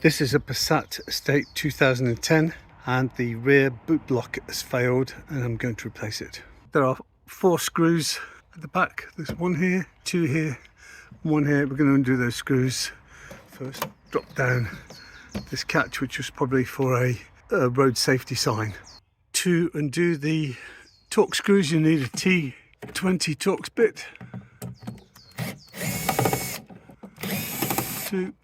This is a Passat Estate 2010 and the rear boot block has failed and I'm going to replace it. There are 4 screws at the back. There's 1 here, 2 here, 1 here. We're going to undo those screws first. Drop down this catch, which was probably for a road safety sign. To undo the Torx screws you need a T20 Torx bit. 2,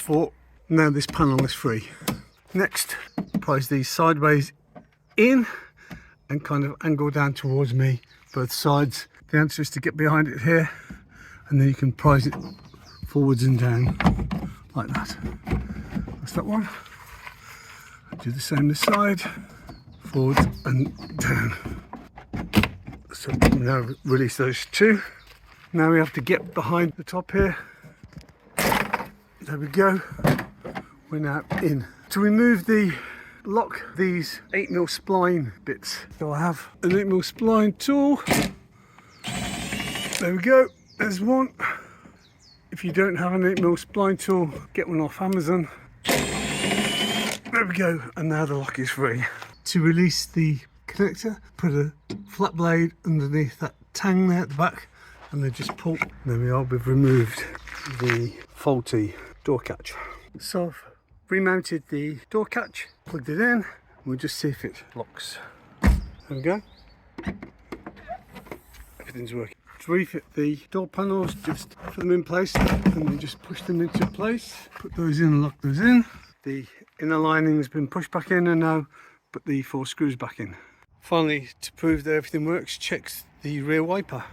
4. Now this panel is free. Next, prise these sideways in and kind of angle down towards me, both sides. The answer is to get behind it here, and then you can prise it forwards and down like that. That's that one. Do the same this side, forwards and down. So now release those 2. Now we have to get behind the top here. There we go. We're now in. To remove the lock, these 8mm spline bits. So I have an 8mm spline tool. There we go. There's one. If you don't have an 8mm spline tool, get one off Amazon. There we go. And now the lock is free. To release the connector, put a flat blade underneath that tang there at the back, and then just pull. There we are. We've removed the faulty door catch. So I've remounted the door catch, plugged it in. We'll just see if it locks. There we go. Everything's working. To refit the door panels, just put them in place and then just push them into place. Put those in and lock those in. The inner lining has been pushed back in, and now put the 4 screws back in. Finally, to prove that everything works, check the rear wiper.